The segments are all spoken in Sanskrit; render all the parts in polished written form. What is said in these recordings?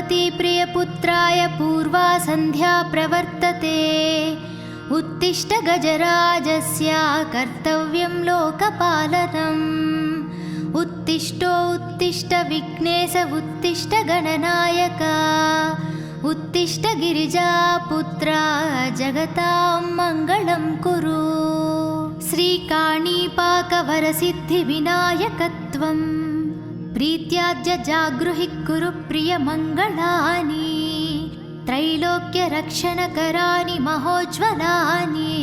पार्वती प्रियपुत्राय पूर्वा सन्ध्या प्रवर्तते। उत्तिष्ठ गजराजस्य कर्तव्यं लोकपालनम्। उत्तिष्ठो उत्तिष्ठ विघ्नेश उत्तिष्ठ गणनायक। उत्तिष्ठ गिरिजापुत्रा जगतां मङ्गलं कुरु। श्रीकाणीपाकवरसिद्धिविनायकत्वं प्रीत्याद्य जागृहि कुरु प्रियमङ्गलानि। त्रैलोक्यरक्षणकराणि महोज्ज्वलानि।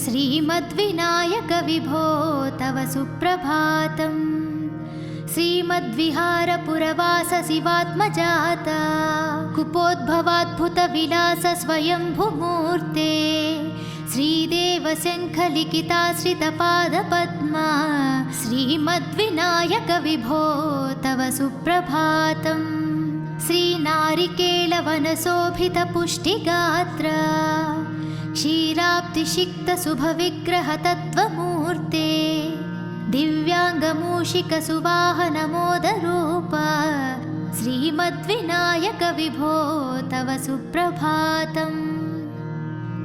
श्रीमद्विनायक विभो तव सुप्रभातम्। श्रीमद्विहारपुरवास शिवात्मजाता कुपोद्भवाद्भुतविलास स्वयंभुमूर्ते। श्रीदेवशङ्खलिखिताश्रितपादपद्मा श्रीमद्विनायक विभो तव सुप्रभातम्। श्रीनारिकेलवनशोभितपुष्टिगात्र क्षीराब्धिसिक्तशुभविग्रहतत्त्वमूर्ते। दिव्याङ्गमूषिकसुवाहनमोदरूप श्रीमद्विनायक विभो तव सुप्रभातम्।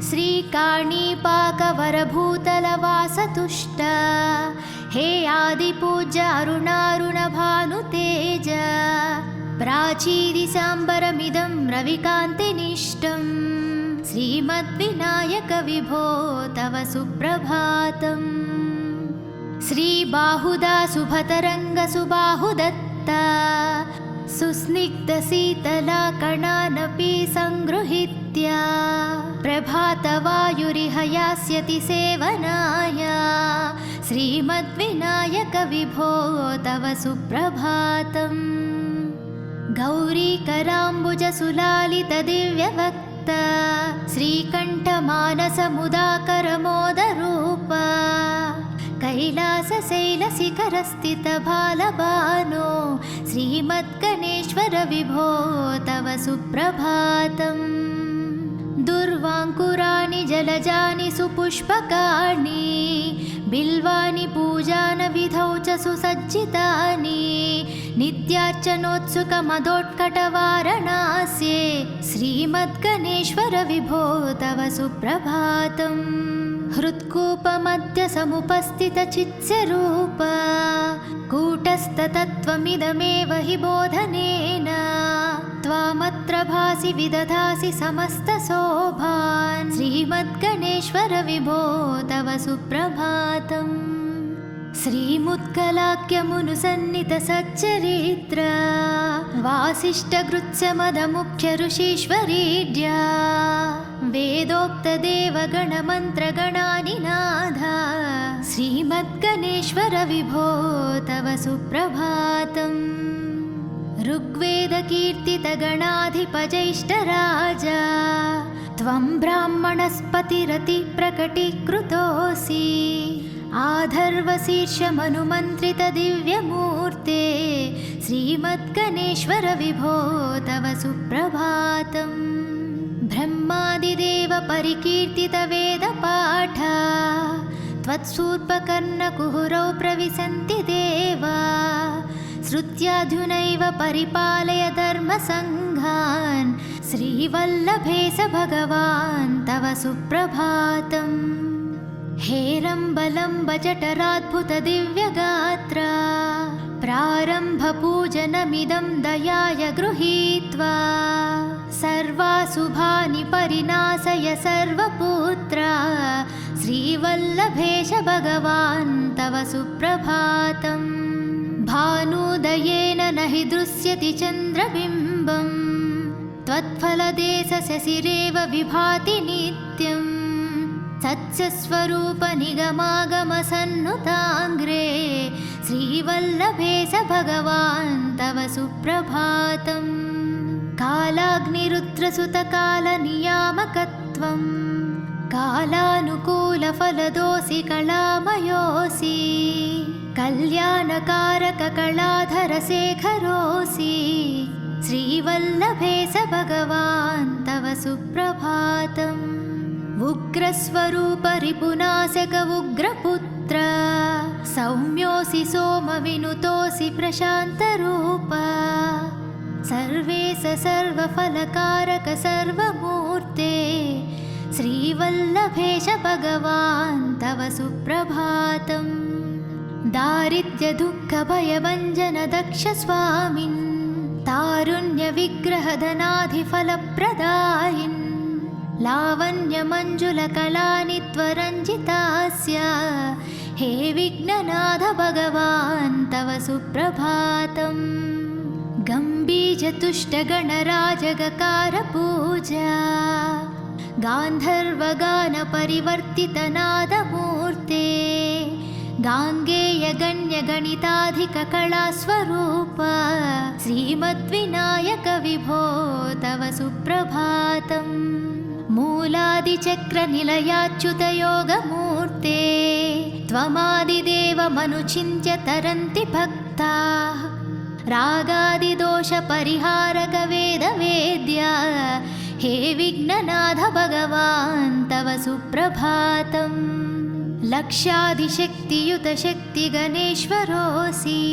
श्रीकाणीपाकवरभूतलवासतुष्ट हे आदिपूज्य अरुणारुणभानुतेज। प्राचीदिशाम्बरमिदं रविकान्तिनिष्टं श्रीमद्विनायक विभो तव सुप्रभातम्। श्रीबाहुदा शुभतरङ्गसुबाहुदत्ता सुस्निग्धशीतलाकणानपि सङ्गृहीत्य प्रभातवायुरिह यास्यति सेवनाय श्रीमद्विनायक विभो तव सुप्रभातम्। गौरीकराम्बुजसुलालितदिव्यवक्त श्रीकण्ठमानसमुदाकरमोदरूप कैलासशैलशिखरस्थितबालबानो श्रीमद्गणेश्वर विभो तव सुप्रभातम्। दुर्वाङ्कुराणि जलजानि सुपुष्पकाणि बिल्वानि पूजानविधौ च सुसज्जितानि। नित्यार्चनोत्सुकमदोत्कटवारणास्ये श्रीमद्गणेश्वर विभो तव सुप्रभातम्। हृत्कूपमध्य समुपस्थितचित्स्वरूप कूटस्थतत्त्वमिदमेव हि बोधनेन। त्वामत्र भासि विदधासि समस्तशोभान् श्रीमद्गणेश्वर विभो तव सुप्रभातम्। श्रीमुत्कलाख्यमुनुसन्नितसच्चरित्र वासिष्ठगृत्स्यमदमुख्यऋषीश्वरीड्या वेदोक्तदेवगणमन्त्रगणानिनाद श्रीमद्गणेश्वर विभो तव सुप्रभातम्। ऋग्वेदकीर्तितगणाधिपजैष्ठराजा त्वं ब्राह्मणस्पतिरतिप्रकटीकृतोऽसि। आधर्वशीर्षमनुमन्त्रितदिव्यमूर्ते श्रीमद्गणेश्वर विभो तव सुप्रभातम्। ब्रह्मादिदेव परिकीर्तितवेदपाठ त्वत्सूर्पकर्णकुहरौ प्रविशन्ति देवा। श्रुत्याधुनैव परिपालय धर्मसङ्घान् श्रीवल्लभेश भगवान् तव सुप्रभातम्। हेरम्बलम्बजठराद्भुतदिव्यगात्र प्रारम्भपूजनमिदं दयाय गृहीत्वा सर्वाशुभानि परिनाशय सर्वपुत्र श्रीवल्लभेश भगवान् तव सुप्रभातम्। भानुदयेन न हि दृश्यति चन्द्रबिम्बम् त्वत्फलदेशशशिरेव विभाति नित्यम्। सत्स्वरूप निगमागमसन्नुताङ्ग्रे श्रीवल्लभेश भगवान् तव सुप्रभातम्। कालाग्निरुद्रसुतकालनियामकत्वं कालानुकूलफलदोषि कलामयोऽसि। कल्याणकारककलाधरशेखरोऽसि श्रीवल्लभेश भगवान् तव सुप्रभातम्। उग्रस्वरूप रिपुनाशक उग्रपुत्र सौम्योऽसि सोमविनुतोऽसि प्रशान्तरूप सर्वेश सर्वफलकारक सर्वमूर्ते श्रीवल्लभेश भगवान् तव सुप्रभातम्। दारिद्र्यदुःखभयभञ्जन दक्ष स्वामिन् तारुण्यविग्रहधनाधिफलप्रदायिन् लावण्यमञ्जुलकलानि त्वरञ्जितास्य हे विघ्ननाथ भगवान् तव सुप्रभातम्। गम्भीरतुष्टगणराजगकारपूजा गान्धर्वगानपरिवर्तितनादमूर्ते गाङ्गेयगण्यगणिताधिककलास्वरूप श्रीमद्विनायक विभो तव सुप्रभातम्। मूलादिचक्रनिलयाच्युतयोगमूर्ते त्वमादिदेवमनुचिन्त्य तरन्ति भक्ताः रागादिदोषपरिहारक वेदवेद्या हे विघ्ननाथ भगवान् तव सुप्रभातम्। लक्षादिशक्तियुत शक्तिगणेश्वरोऽसि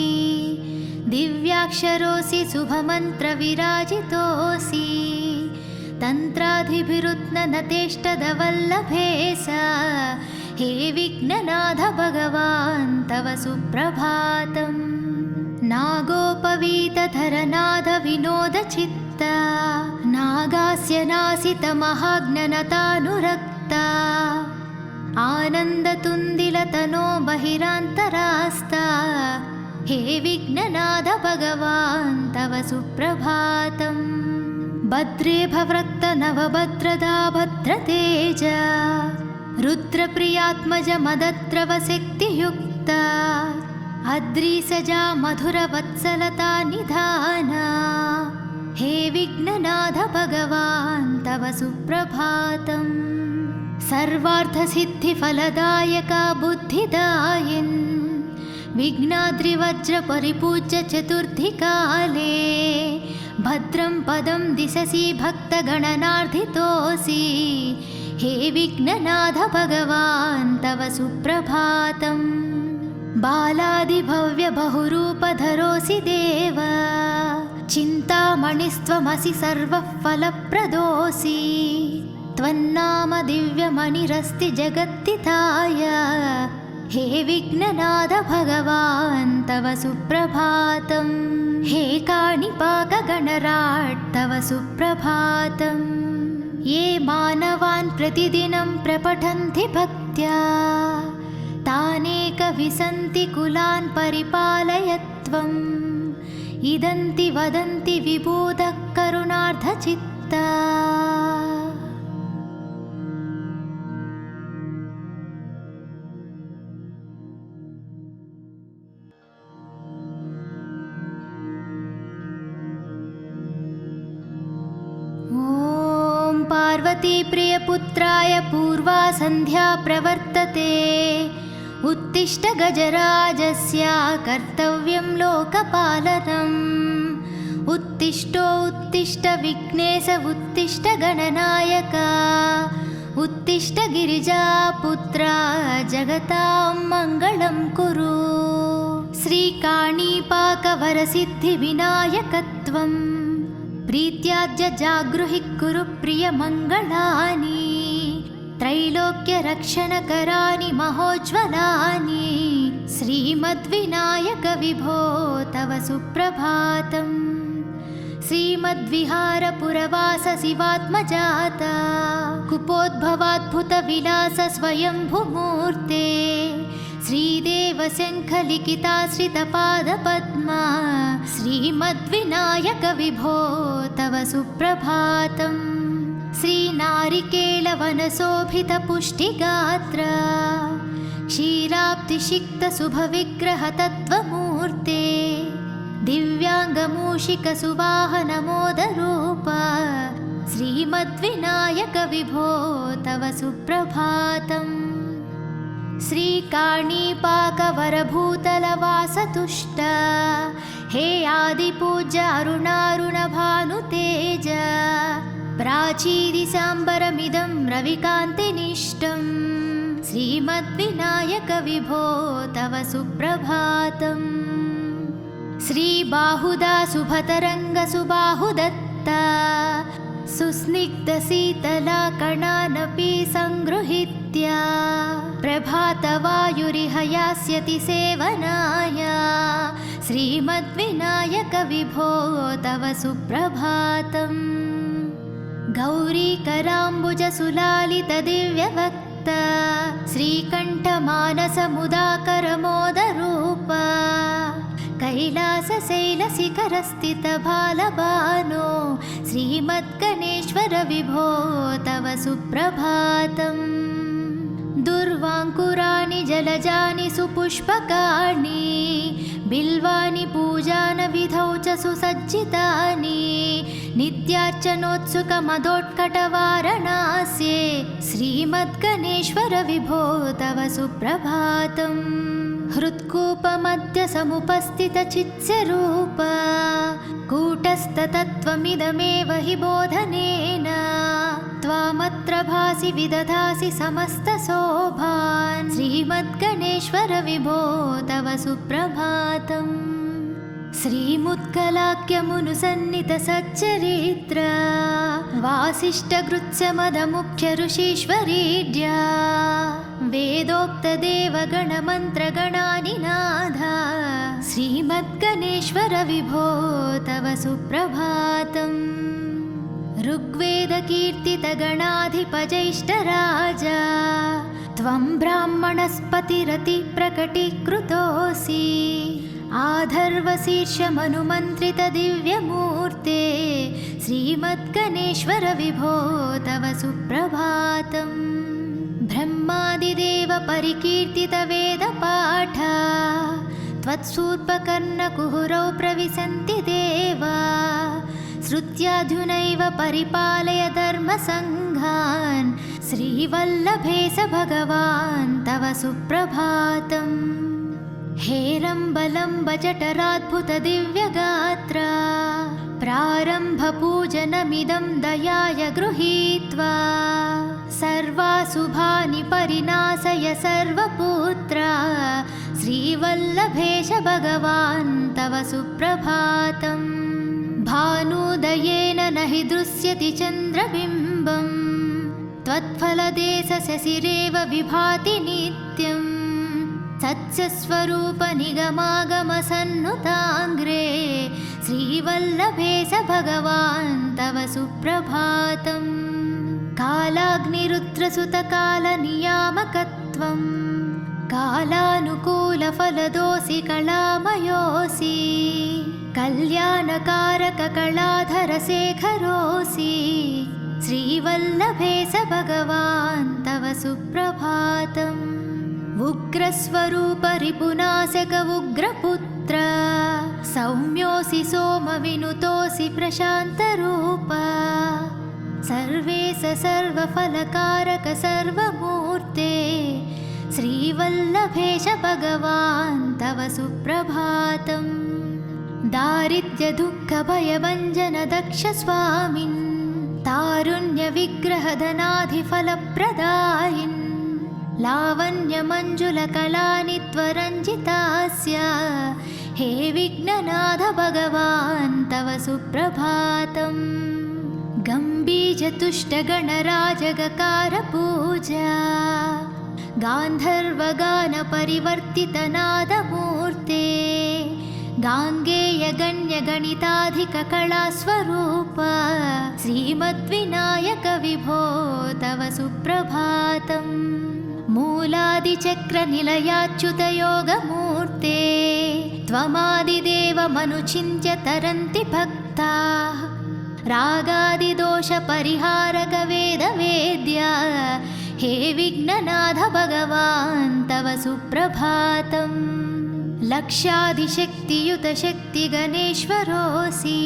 दिव्याक्षरोऽसि शुभमन्त्रविराजितोऽसि तन्त्राधिभिरुत्ननतेष्टदवल्लभेश हे विघ्ननाथ भगवान् तव सुप्रभातम्। नागोपवीतधरनाद विनोदचित्ता नागास्य नासितमहाज्ञनतानुरक्ता आनन्दतुन्दिलतनो बहिरान्तरास्ता हे विघ्ननाथ भगवान् तव सुप्रभातम्। भद्रे भवृक्त नवभद्रदा भद्रतेज रुद्रप्रियात्मज मदद्रवशक्तियुक्ता अद्रिसजा मधुरवत्सलता निधाना हे विघ्ननाथ भगवान् तव सुप्रभातम्। सर्वार्थसिद्धिफलदायका बुद्धिदायिन् विघ्नाद्रिवज्रपरिपूज्य चतुर्थिकाले भद्रं पदं दिशसि भक्तगणनार्धितोऽसि हे विघ्ननाथ भगवान् तव सुप्रभातम्। बालादिभव्यबहुरूपधरोऽसि देव चिन्तामणिस्त्वमसि सर्वः फलप्रदोऽसि त्वन्नाम दिव्यमणिरस्ति जगत्तिताय हे विघ्ननाथ भगवान् तव सुप्रभातम्। हे काणिपाकगणराट् तव सुप्रभातम्। ये मानवान् प्रतिदिनं प्रपठन्ति भक्त्या तानेकविसन्ति कुलान् परिपालय त्वम् इदन्ति वदन्ति विबोधः करुणार्धचित्ता। पार्वतीप्रियपुत्राय पूर्वा सन्ध्या प्रवर्तते उत्तिष्ठ गजराजस्य कर्तव्यं लोकपालनम्। उत्तिष्ठो उत्तिष्ठ विघ्नेश उत्तिष्ठ गणनायक उत्तिष्ठ गिरिजापुत्रा जगतां मङ्गलं कुरु। श्रीकाणीपाकवरसिद्धिविनायकत्वम् प्रीत्याद्य जागृहि कुरु प्रियमङ्गलानि त्रैलोक्यरक्षणकराणि महोज्ज्वलानि श्रीमद्विनायक विभो तव सुप्रभातम्। श्रीमद्विहारपुरवास शिवात्मजाता कुपोद्भवाद्भुतविलास स्वयंभुमूर्ते श्रीदेवशङ्खलिखिताश्रितपादपद्मा श्रीमद्विनायक विभो तव सुप्रभातम्। श्रीनारिकेलवनशोभितपुष्टिगात्र क्षीराब्धिषिक्तशुभविग्रहतत्त्वमूर्ते दिव्याङ्गमूषिकसुवाहनमोदरूप श्रीमद्विनायक विभो तव सुप्रभातम्। श्रीकाणीपाकवरभूतलवासतुष्ट हे आदिपूज्य अरुणारुणभानुतेज प्राचीदिसाम्बरमिदं रविकान्तिनिष्टं श्रीमद्विनायक विभो तव सुप्रभातम्। श्रीबाहुदा सुभतरङ्गसुबाहुदत्ता सुस्निग्धशीतलाकणानपि सङ्गृहीत्य प्रभातवायुरिह यास्यति सेवनाय श्रीमद्विनायकविभो तव सुप्रभातम्। गौरीकराम्बुजसुलालितदिव्यवक्ता श्रीकण्ठमानसमुदाकरमोदरूपा कैलासशैलशिखरस्थितबालबानो श्रीमद्गणेश्वर विभो तव सुप्रभातम्। दुर्वाङ्कुराणि जलजानि सुपुष्पकाणि बिल्वानि पूजानविधौ च सुसज्जितानि नित्यार्चनोत्सुकमदोत्कटवारणास्ये श्रीमद्गणेश्वर विभो तव सुप्रभातम्। हृत्कूपमध्य समुपस्थितचित्स्वरूप कूटस्थतत्त्वमिदमेव हि बोधनेन त्वामत्र भासि विदधासि समस्तशोभान् श्रीमद्गणेश्वर विभो तव सुप्रभातम्। श्रीमुत्कलाख्यमुनुसन्नितसच्चरित्र वासिष्ठगृत्स्यमदमुख्य ऋषीश्वरीड्या वेदोक्तदेवगणमन्त्रगणानिनाद श्रीमद्गणेश्वर विभो तव सुप्रभातम्। ऋग्वेदकीर्तितगणाधिपजैष्ठराजा त्वं ब्राह्मणस्पतिरतिप्रकटीकृतोऽसि आधर्वशीर्षमनुमन्त्रितदिव्यमूर्ते श्रीमद्गणेश्वर विभो तव सुप्रभातम्। ब्रह्मादिदेव परिकीर्तितवेदपाठ त्वत्सूर्पकर्णकुहरौ प्रविशन्ति देवा श्रुत्याधुनैव परिपालय धर्मसङ्घान् श्रीवल्लभेश भगवान् तव सुप्रभातम्। हेरम्बलम्ब जठराद्भुतदिव्यगात्रा प्रारम्भपूजनमिदं दयाय गृहीत्वा सर्वाशुभानि परिनाशय सर्वपुत्रा श्रीवल्लभेश भगवान् तव सुप्रभातम्। भानुदयेन न हि दृश्यति चन्द्रबिम्बम् त्वत्फलदेशशशिरेव विभाति नित्यम् सत्स्वरूपनिगमागमसन्नुताङ्ग्रे श्रीवल्लभेश भगवान् तव सुप्रभातम्। कालाग्निरुद्रसुतकालनियामकत्वं कालानुकूलफलदोऽसि कलामयोऽसि कल्याणकारककलाधरशेखरोऽसि श्रीवल्लभेश भगवान् तव सुप्रभातम्। उग्रस्वरूप रिपुनाशक उग्रपुत्र सौम्योऽसि सोमविनुतोऽसि प्रशान्तरूप सर्वेश सर्वफलकारक सर्वमूर्ते श्रीवल्लभेश भगवान् तव सुप्रभातम्। दारिद्र्यदुःखभयभञ्जन दक्ष स्वामिन् तारुण्यविग्रहधनाधिफलप्रदायिन् लावण्यमञ्जुलकलानि त्वरञ्जितास्य हे विघ्ननाथ भगवान् तव सुप्रभातम्। गम्भीरतुष्टगणराजगकारपूजा गान्धर्वगानपरिवर्तितनादमूर्ते गाङ्गेयगण्यगणिताधिककलास्वरूप श्रीमद्विनायक विभो तव सुप्रभातम्। मूलादिचक्रनिलयाच्युतयोगमूर्ते त्वमादिदेवमनुचिन्त्य तरन्ति भक्ताः रागादिदोषपरिहारक वेदवेद्या हे विघ्ननाथ भगवान् तव सुप्रभातम्। लक्षादिशक्तियुतशक्तिगणेश्वरोऽसि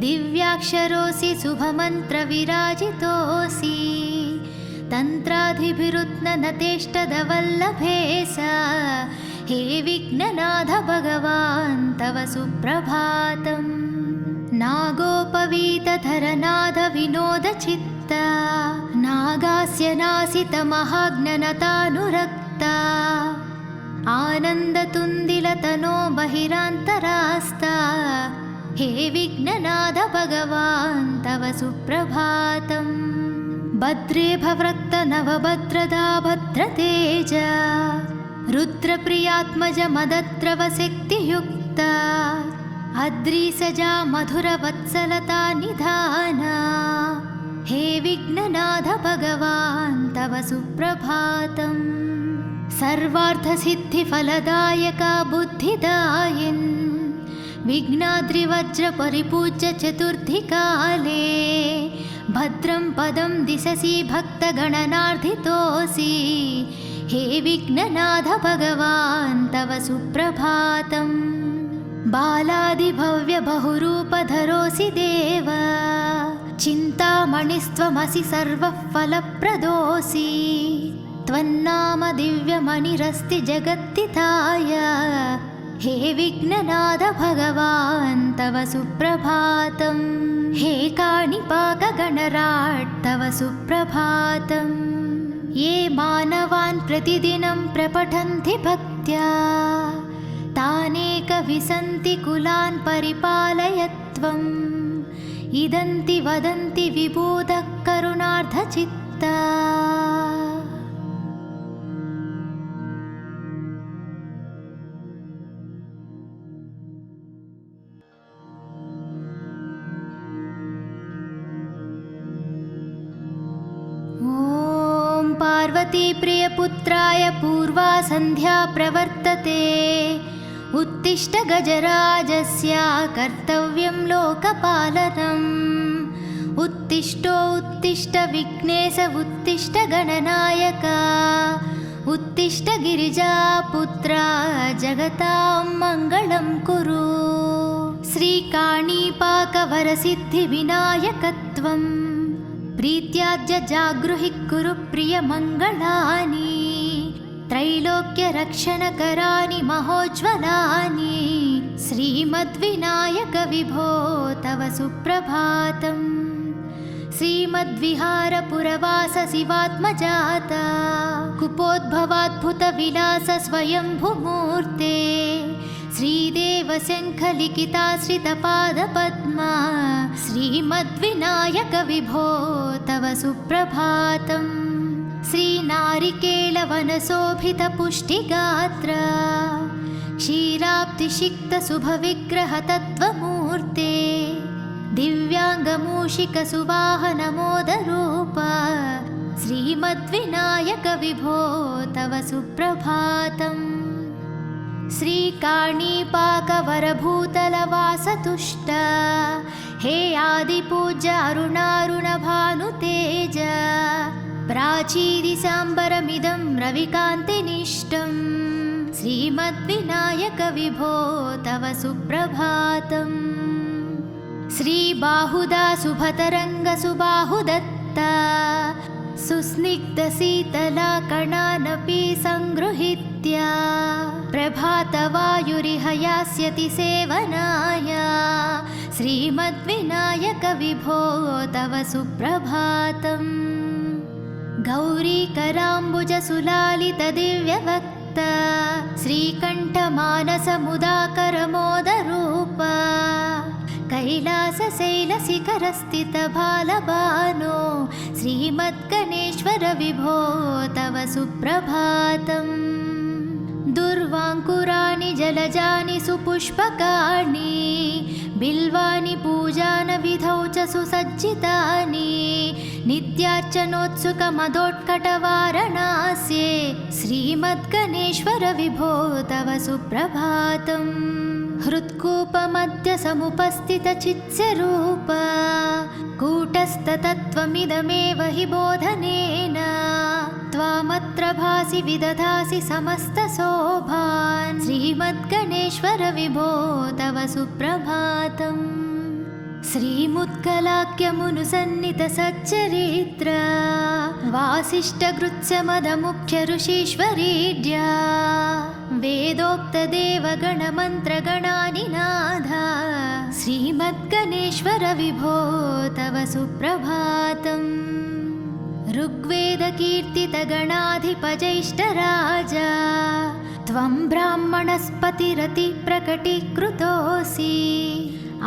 दिव्याक्षरोऽसि शुभमन्त्रविराजितोऽसि तन्त्राधिभिरुत्ननतेष्टदवल्लभेश हे विघ्ननाथ भगवान् तव सुप्रभातम्। नागोपवीतधरनाद विनोदचित्ता नागास्य नासितमहाग्ननतानुरक्ता आनन्दतुन्दिलतनो बहिरान्तरास्ता हे विघ्ननाथ भगवान् तव सुप्रभातम्। भद्रे भवृक्त नवभद्रदा भद्रतेज रुद्रप्रियात्मज मदद्रवशक्तियुक्ता अद्रिसजा मधुरवत्सलता निधाना हे विघ्ननाथ भगवान् तव सुप्रभातम्। सर्वार्थसिद्धिफलदायका बुद्धिदायिन् विघ्नाद्रिवज्रपरिपूज्य चतुर्थीकाले भद्रं पदं दिशसि भक्तगणनार्थितोऽसि हे विघ्ननाथ भगवान् तव सुप्रभातम्। बालादिभव्यबहुरूपधरोऽसि देव चिन्तामणिस्त्वमसि सर्वः फलप्रदोऽसि त्वन्नाम दिव्यमणिरस्ति जगत्तिताय हे विघ्ननाथ भगवान् तव सुप्रभातम्। हे काणिपाकगणराट् तव सुप्रभातम्। ये मानवान् प्रतिदिनं प्रपठन्ति भक्त्या तानेकविसन्ति कुलान् परिपालय त्वम्। इदन्ति वदन्ति विबुधः करुणार्धचित्ता। पार्वतीप्रियपुत्राय पूर्वा सन्ध्या प्रवर्तते उत्तिष्ठ गजराजस्य कर्तव्यं लोकपालनम्। उत्तिष्ठ विघ्नेश उत्तिष्ठ गणनायक उत्तिष्ठ गिरिजापुत्रा जगतां मङ्गलं कुरु। श्रीकाणीपाकवरसिद्धिविनायकत्वम् प्रीत्याद्य जागृहि कुरु प्रियमङ्गलानि त्रैलोक्यरक्षणकराणि महोज्ज्वलानि श्रीमद्विनायक विभो तव सुप्रभातम्। श्रीमद्विहारपुरवास शिवात्मजाता कुपोद्भवाद्भुतविलास स्वयंभुमूर्ते श्रीदेव शङ्खलिखिताश्रितपादपद्मा श्रीमद्विनायक विभो तव सुप्रभातम्। श्रीनारिकेलवनशोभितपुष्टिगात्र क्षीराब्धिसिक्तशुभविग्रह तत्त्वमूर्ते दिव्याङ्गमूषिकसुवाहनमोदरूप श्रीमद्विनायक विभो तव सुप्रभातम्। श्रीकाणीपाकवरभूतलवासतुष्ट हे आदिपूज्य अरुणारुणभानुतेज प्राचीदिसाम्बरमिदं रविकान्तिनिष्टम् श्रीमद्विनायक विभो तव सुप्रभातम्। श्रीबाहुदा शुभतरङ्गसुबाहुदत्ता सुस्निग्धशीतला कणानपि सङ्गृहीत्य प्रभातवायुरिह यास्यति सेवनाय श्रीमद्विनायक विभो तव सुप्रभातम्। गौरीकराम्बुजसुलालितदिव्यवक्त श्रीकण्ठमानसमुदाकरमोदरूप कैलासशैलशिखरस्थितबालबानो श्रीमद्गणेश्वर विभो तव सुप्रभातम्। दुर्वाङ्कुराणि जलजानि सुपुष्पकाणि बिल्वानि पूजानविधौ च सुसज्जितानि नित्यार्चनोत्सुकमदोत्कटवारणास्ये श्रीमद्गणेश्वर विभो तव सुप्रभातम्। हृत्कूपमध्य समुपस्थितचित्स्वरूप कूटस्थतत्त्वमिदमेव हि बोधनेन त्वामत्र भासि विदधासि समस्तशोभान् श्रीमद्गणेश्वर विभो तव सुप्रभातम्। श्रीमुत्कलाख्यमुनुसन्नितसच्चरित्र वासिष्ठगृत्समदमुख्य ऋषीश्वरीड्या वेदोक्तदेवगणमन्त्रगणानिनाद श्रीमद्गणेश्वर विभो तव सुप्रभातम्। ऋग्वेदकीर्तितगणाधिपजैष्ठराजा त्वं ब्राह्मणस्पतिरति प्रकटीकृतोऽसि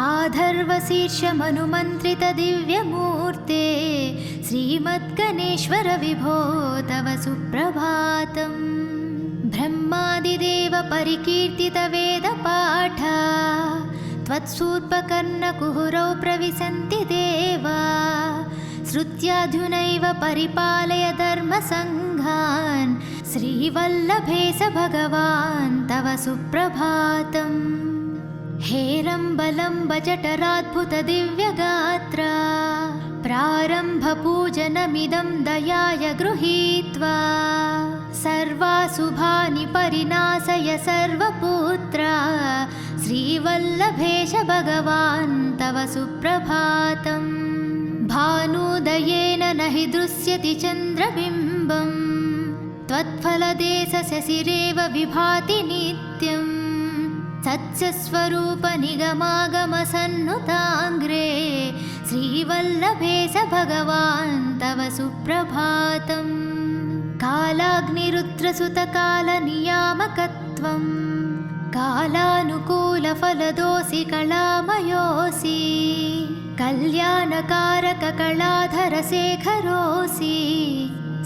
आधर्वशीर्षमनुमन्त्रितदिव्यमूर्ते श्रीमद्गणेश्वर विभो तव सुप्रभातम् ब्रह्मादिदेव परिकीर्तितवेदपाठा त्वत्सूर्पकर्णकुहरौ प्रविशन्ति देवा श्रुत्याधुनैव परिपालय धर्मसङ्घान् श्रीवल्लभेश भगवान् तव सुप्रभातम् हेरम्बलम्ब जठराद्भुतदिव्यगात्रा प्रारम्भपूजनमिदं दयाय गृहीत्वा सर्वाशुभानि परिनाशय सर्वपुत्रा श्रीवल्लभेश भगवान् तव सुप्रभातम् भानुदयेन न हि दृश्यति चन्द्रबिम्बम् त्वत्फलदेशशशिरेव विभाति नित्यम् सत्स्वरूप निगमागमसन्नुताङ्ग्रे श्रीवल्लभेश भगवान् तव सुप्रभातम् कालाग्निरुद्रसुतकालनियामकत्वं कालानुकूलफलदोऽसि कलामयोऽसि कल्याणकारककलाधरशेखरोऽसि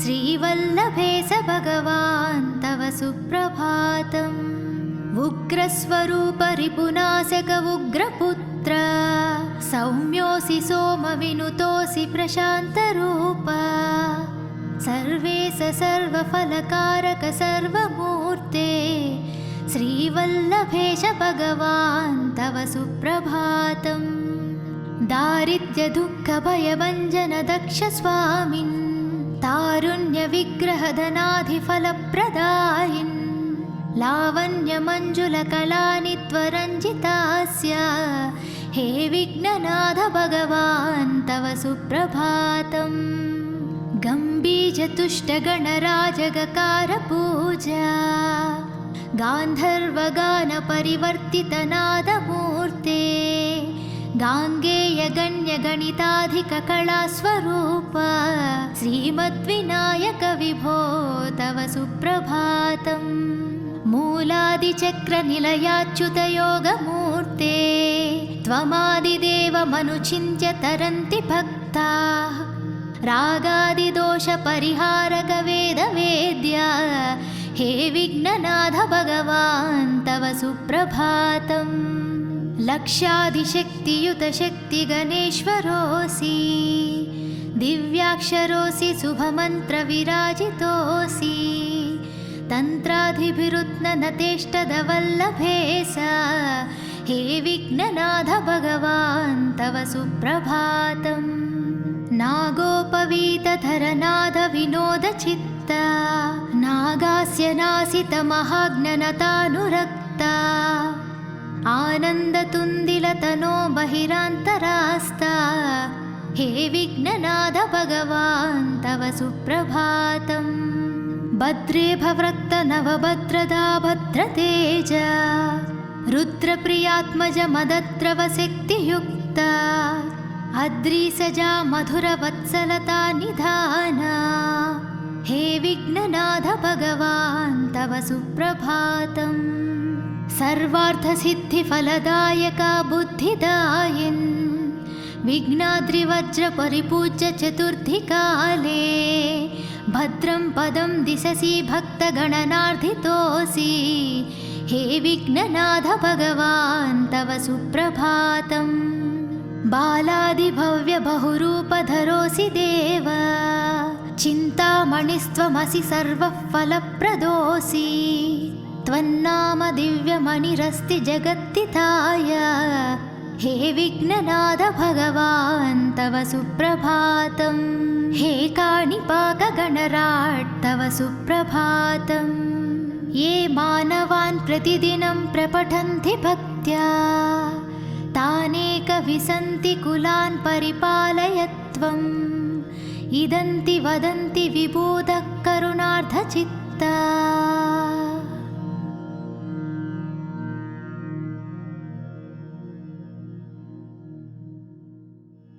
श्रीवल्लभेश भगवान् तव सुप्रभातम् उग्रस्वरूप रिपुनाशक उग्रपुत्र सौम्योऽसि सोमविनुतोऽसि प्रशान्तरूप सर्वेश सर्वफलकारक सर्वमूर्ते श्रीवल्लभेश भगवान् तव सुप्रभातम् दारिद्र्यदुःखभयभञ्जन दक्ष स्वामिन् तारुण्यविग्रहधनाधिफलप्रदायिन् लावण्यमञ्जुलकलानि त्वरञ्जितास्य हे विघ्ननाथ भगवान् तव सुप्रभातम् गम्भीरतुष्टगणराजगकारपूजा गान्धर्वगानपरिवर्तितनादमूर्ते गाङ्गेयगण्यगणिताधिककलास्वरूप श्रीमद्विनायक विभो तव सुप्रभातम् मूलादिचक्रनिलयाच्युतयोगमूर्ते त्वमादिदेवमनुचिन्त्य तरन्ति भक्ताः रागादिदोषपरिहारक वेदवेद्या हे विघ्ननाथ भगवान् तव सुप्रभातम् लक्षाधिशक्तियुतशक्तिगणेश्वरोऽसि दिव्याक्षरोऽसि शुभमन्त्रविराजितोऽसि तन्त्राधिभिरुत्ननतेष्टदवल्लभेश हे विघ्ननाथ भगवान् तव सुप्रभातम् नागोपवीतधरनाद विनोदचित्ता नागास्य नासितमहाज्ञनतानुरक्ता आनन्दतुन्दिलतनो बहिरान्तरास्ता हे विघ्ननाथ भगवान् तव सुप्रभातम् भद्रे भवृक्त नवभद्रदा भद्रतेज रुद्रप्रियात्मज मदद्रवशक्तियुक्ता अद्रिसजा मधुरवत्सलता निधाना हे विघ्ननाथ भगवान् तव सुप्रभातम् सर्वार्थसिद्धिफलदायका बुद्धिदायिन् विघ्नाद्रिवज्रपरिपूज्य चतुर्थिकाले भद्रं पदं दिशसि भक्तगणनार्धितोऽसि हे विघ्ननाथ भगवान् तव सुप्रभातम् बालादिभव्यबहुरूपधरोऽसि देव चिन्तामणिस्त्वमसि सर्वः फलप्रदोऽसि त्वन्नाम दिव्यमणिरस्ति जगत्तिताय हे विघ्ननाथ भगवान् तव सुप्रभातम् हे काणिपाकगणराट् तव सुप्रभातम् ये मानवान् प्रतिदिनं प्रपठन्ति भक्त्या तानेकविसन्ति कुलान् परिपालय त्वम् इदन्ति वदन्ति विबोधः करुणार्धचित्ता